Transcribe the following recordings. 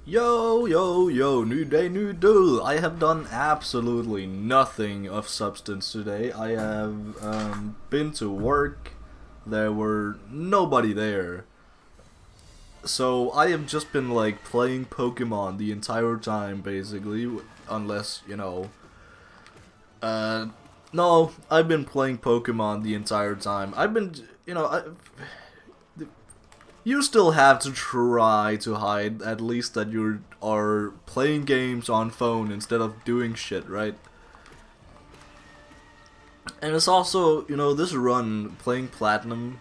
Yo, yo, yo, new day, new do. I have done absolutely nothing of substance today. I have been to work. There were nobody there. So I have just been like playing Pokemon the entire time basically, unless, uh no, I've been playing Pokemon the entire time. I've been, you still have to try to hide at least that you are playing games on phone instead of doing shit, right? And it's also, this run playing Platinum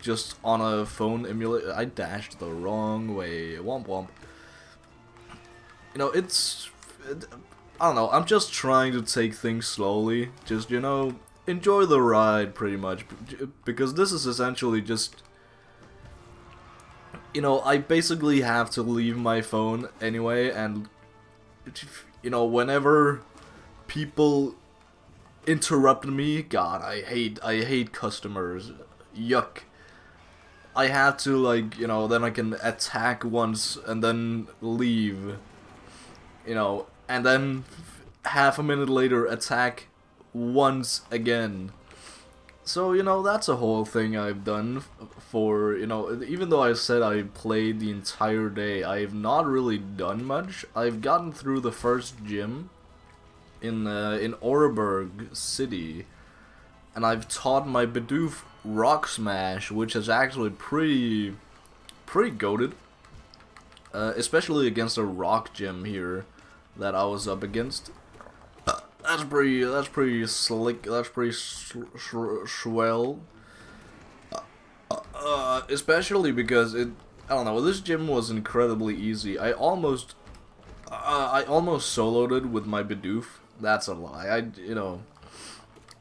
just on a phone emulator. I dashed the wrong way. Womp womp. It's. I don't know. I'm just trying to take things slowly. Just, enjoy the ride pretty much. Because this is essentially just. I basically have to leave my phone anyway, and whenever people interrupt me, God, I hate customers. Yuck. I have to then I can attack once and then leave, and then half a minute later attack once again. So, that's a whole thing I've done for, even though I said I played the entire day, I've not really done much. I've gotten through the first gym in Oreburg City, and I've taught my Bidoof Rock Smash, which is actually pretty goated. Especially against a rock gym here that I was up against. That's pretty slick. That's pretty swell. Especially because I don't know. This gym was incredibly easy. I almost soloed it with my Bidoof. That's a lie.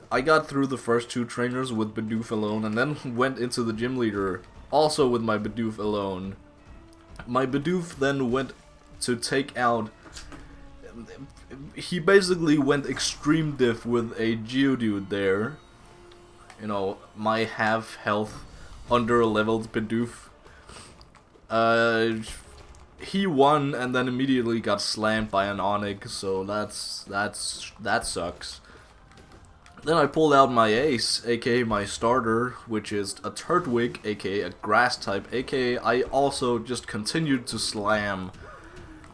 I got through the first two trainers with Bidoof alone, and then went into the gym leader also with my Bidoof alone. My Bidoof then went to take out. He basically went extreme diff with a Geodude there. My half health under leveled Bidoof. He won and then immediately got slammed by an Onyx, so that sucks. Then I pulled out my ace, aka my starter, which is a Turtwig, aka a grass type, aka I also just continued to slam.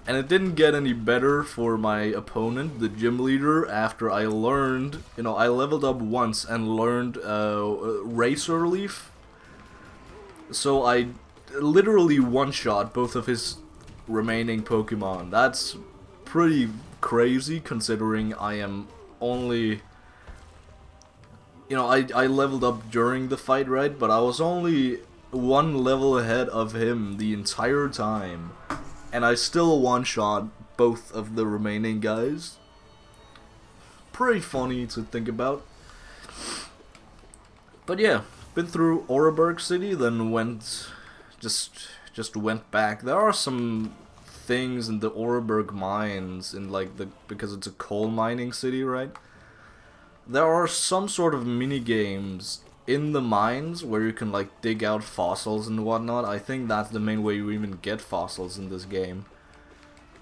And it didn't get any better for my opponent, the gym leader, after I learned, I leveled up once and learned Razor Leaf. So I literally one-shot both of his remaining Pokemon. That's pretty crazy considering I am only... I leveled up during the fight, right? But I was only one level ahead of him the entire time. And I still one-shot both of the remaining guys. Pretty funny to think about. But yeah, been through Oreburg City, then just went back. There are some things in the Oreburg mines because it's a coal mining city, right? There are some sort of mini games in the mines where you can dig out fossils and whatnot. I think that's the main way you even get fossils in this game.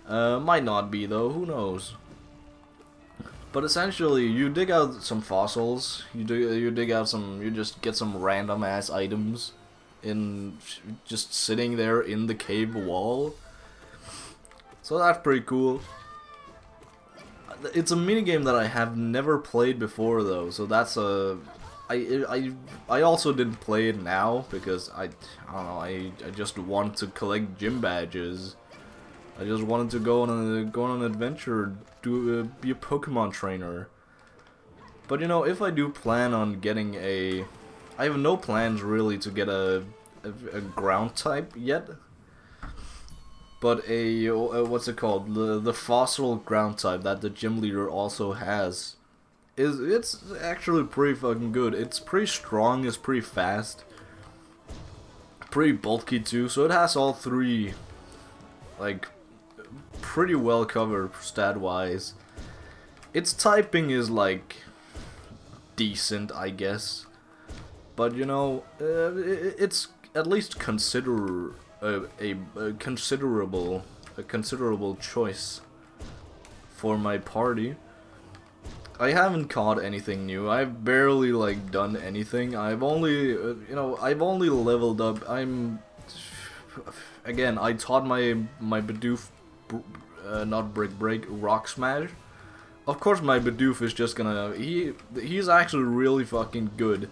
Might not be though, who knows. But essentially, you dig out some fossils, you just get some random ass items just sitting there in the cave wall. So that's pretty cool. It's a minigame that I have never played before though, so that's I also didn't play it now because I don't know, I just want to collect gym badges. I just wanted to go on an adventure, be a Pokemon trainer. But if I do plan on getting I have no plans really to get a ground type yet. But what's it called? The fossil ground type that the gym leader also has. It's actually pretty fucking good. It's pretty strong, it's pretty fast. Pretty bulky too, so it has all three pretty well covered stat wise. Its typing is decent, I guess. But it's at least a considerable a considerable choice for my party. I haven't caught anything new. I've barely like done anything. I've only, I've only leveled up. Again, I taught my Bidoof, not Brick Break, Rock Smash. Of course, my Bidoof is just gonna. He's actually really fucking good,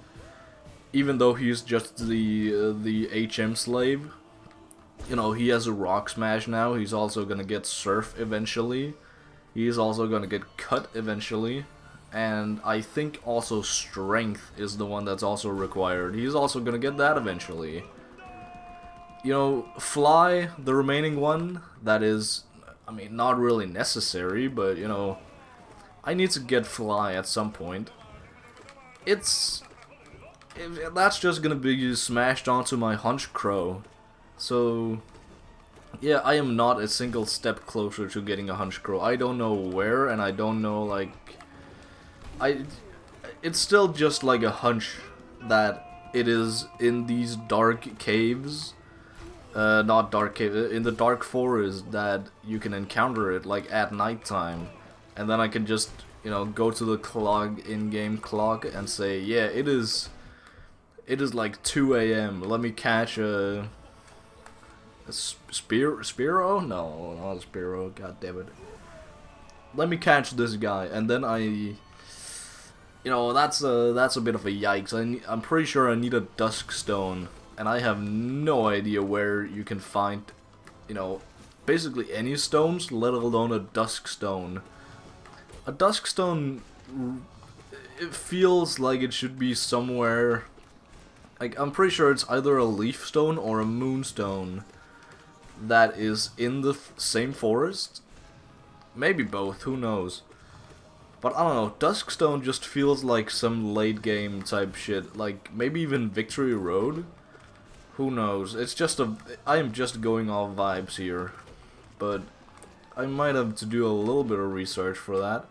even though he's just the HM slave. You know, he has a Rock Smash now. He's also gonna get Surf eventually. He's also gonna get Cut eventually. And I think also Strength is the one that's also required. He's also gonna get that eventually. You know, Fly, the remaining one, that is, I mean, not really necessary, but, you know, I need to get Fly at some point. That's just gonna be smashed onto my Hunch Crow. So, yeah, I am not a single step closer to getting a Hunch Crow. I don't know where, and I don't know, like... It's still just like a hunch that it is in these dark caves, not dark cave, in the dark forest that you can encounter it, like at nighttime, and then I can just, you know, go to the clock, in-game clock, and say, yeah, it is like 2 AM, let me catch a Spearow? No, not a Spearow, god damn it. Let me catch this guy, and then you know, that's a bit of a yikes. I'm pretty sure I need a Dusk Stone, and I have no idea where you can find, you know, basically any stones, let alone a Dusk Stone. A Dusk Stone, it feels like it should be somewhere, like, I'm pretty sure it's either a Leaf Stone or a Moonstone that is in the same forest. Maybe both, who knows. But I don't know, Duskstone just feels like some late game type shit, like maybe even Victory Road? Who knows, it's just I am just going off vibes here, but I might have to do a little bit of research for that.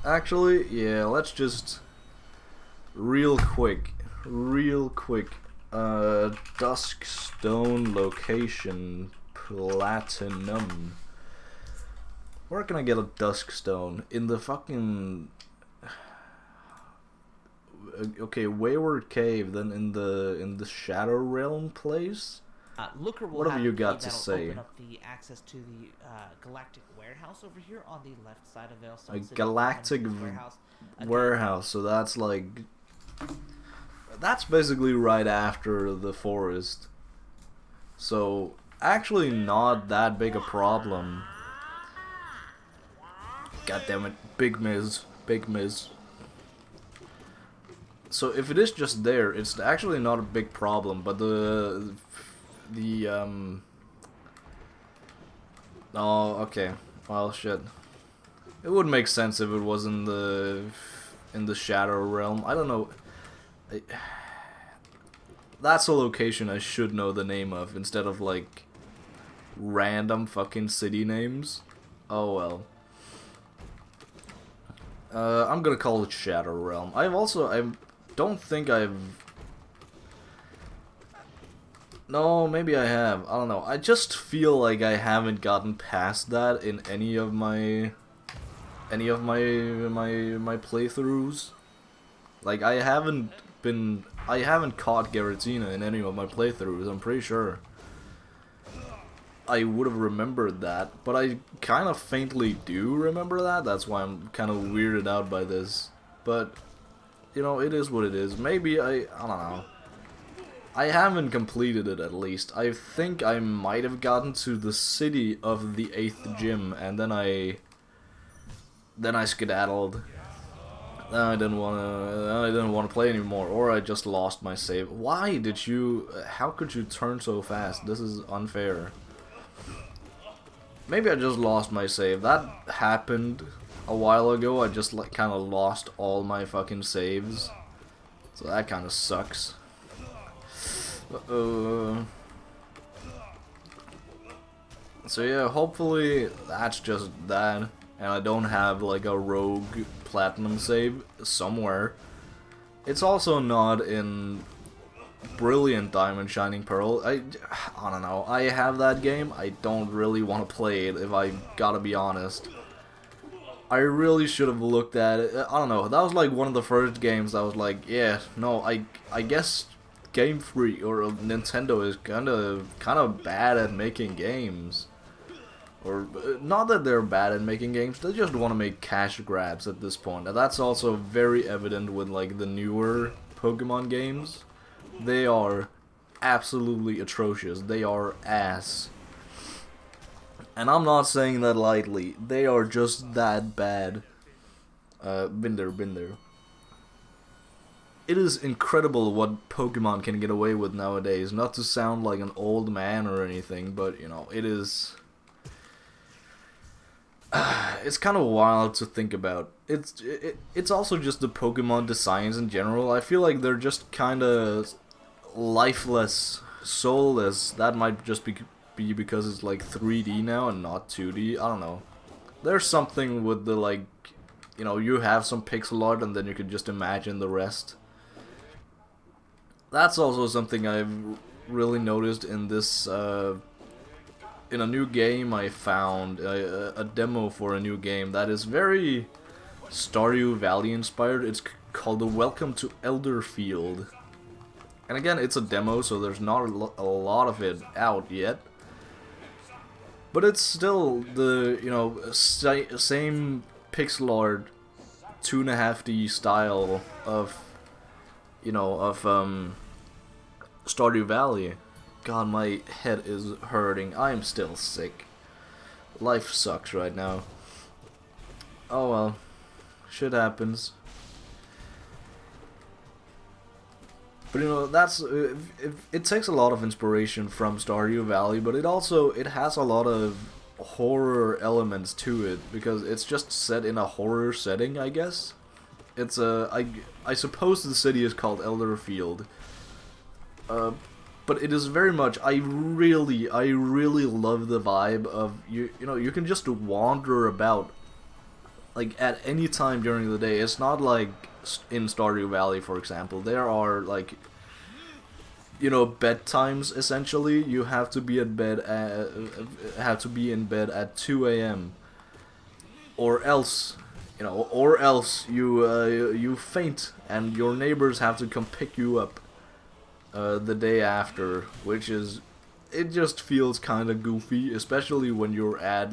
Actually, yeah, let's just, real quick, Duskstone location, Platinum. Where can I get a Dusk Stone? In the fucking... Okay, Wayward Cave, then in the Shadow Realm place? Looker will Whatever have you a key got to that'll say. open up the access to the Galactic Warehouse over here on the left side of Veilstone A City. Galactic Warehouse. Warehouse, so that's like... That's basically right after the forest. So, actually not that big a problem. God damn it, Big Miz. So if it is just there, it's actually not a big problem, but oh, okay. Well, shit. It would make sense if it was in the Shadow Realm. I don't know. That's a location I should know the name of instead of like random fucking city names. Oh well. I'm gonna call it Shadow Realm. I don't think I've... No, maybe I have. I don't know. I just feel like I haven't gotten past that in any of my playthroughs. Like I haven't caught Giratina in any of my playthroughs, I'm pretty sure. I would have remembered that, but I kind of faintly do remember that. That's why I'm kind of weirded out by this. But, you know, it is what it is. Maybe I don't know. I haven't completed it, at least. I think I might have gotten to the city of the 8th gym, and then I skedaddled. I didn't want to play anymore, or I just lost my save. Why did you... How could you turn so fast? This is unfair. Maybe I just lost my save. That happened a while ago. I just like kind of lost all my fucking saves. So that kind of sucks. So yeah, hopefully that's just that. And I don't have like a rogue platinum save somewhere. It's also not in Brilliant Diamond Shining Pearl. I don't know. I have that game. I don't really want to play it, if I gotta be honest. I really should have looked at it. I don't know. That was like one of the first games I was like, yeah, no, I guess Game Freak or Nintendo is kind of bad at making games. Or not that they're bad at making games, they just want to make cash grabs at this point. And that's also very evident with like the newer Pokemon games. They are absolutely atrocious. They are ass. And I'm not saying that lightly. They are just that bad. Been there. It is incredible what Pokemon can get away with nowadays. Not to sound like an old man or anything, but you know, it is. It's kind of wild to think about. It's also just the Pokemon designs in general. I feel like they're just kind of lifeless, soulless. That might just be because it's like 3D now and not 2D. I don't know. There's something with the like, you know, you have some pixel art and then you can just imagine the rest. That's also something I've really noticed in this. In a new game I found a demo for a new game that is very Stardew Valley inspired. It's called the Welcome to Elderfield. And again, it's a demo, so there's not a lot of it out yet. But it's still the, you know, same pixel art, 2.5D style of, you know, of Stardew Valley. God, my head is hurting. I am still sick. Life sucks right now. Oh well. Shit happens. But you know, that's it takes a lot of inspiration from Stardew Valley, but it has a lot of horror elements to it because it's just set in a horror setting, I guess. It's I suppose the city is called Elderfield. But it is very much, I really love the vibe of, you know, you can just wander about, like, at any time during the day. It's not like in Stardew Valley, for example. There are, like, you know, bedtimes, essentially. You have to be in bed at 2 a.m. Or else, you know, you faint and your neighbors have to come pick you up. The day after, which is, it just feels kind of goofy, especially when you're at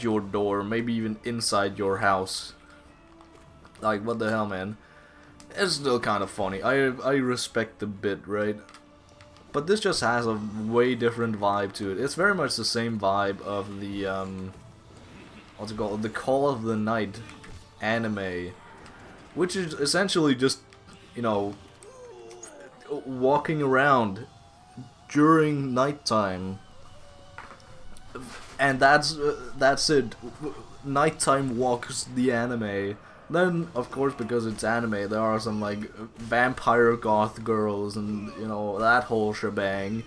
your door, maybe even inside your house. Like, what the hell, man? It's still kind of funny. I respect the bit, right? But this just has a way different vibe to it. It's very much the same vibe of the what's it called? The Call of the Night anime, which is essentially just, you know, walking around during nighttime, and that's it. Nighttime walks, the anime. Then, of course, because it's anime, there are some like vampire goth girls and, you know, that whole shebang.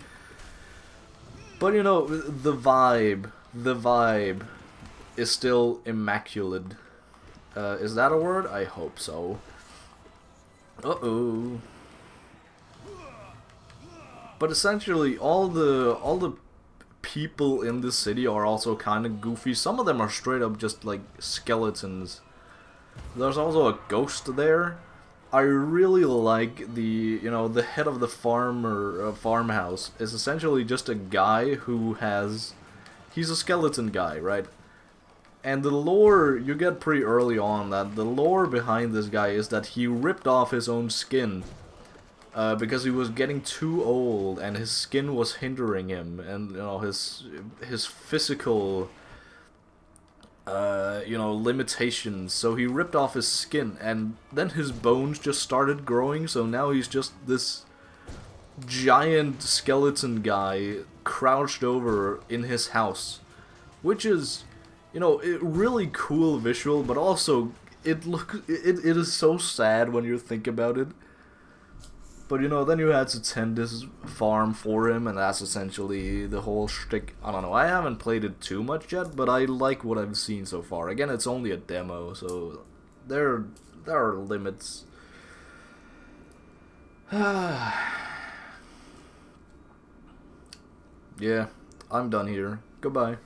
But you know, the vibe is still immaculate. Is that a word? I hope so. Uh-oh. But essentially, all the people in this city are also kind of goofy. Some of them are straight up just like skeletons. There's also a ghost there. I really like the head of the farmhouse is essentially just a guy he's a skeleton guy, right? And the lore, you get pretty early on that the lore behind this guy is that he ripped off his own skin. Because he was getting too old and his skin was hindering him, and you know, his physical limitations. So he ripped off his skin, and then his bones just started growing. So now he's just this giant skeleton guy crouched over in his house, which is, you know, really cool visual, but also it is so sad when you think about it. But you know, then you had to tend this farm for him, and that's essentially the whole shtick. I don't know, I haven't played it too much yet, but I like what I've seen so far. Again, it's only a demo, so there are limits. Yeah, I'm done here. Goodbye.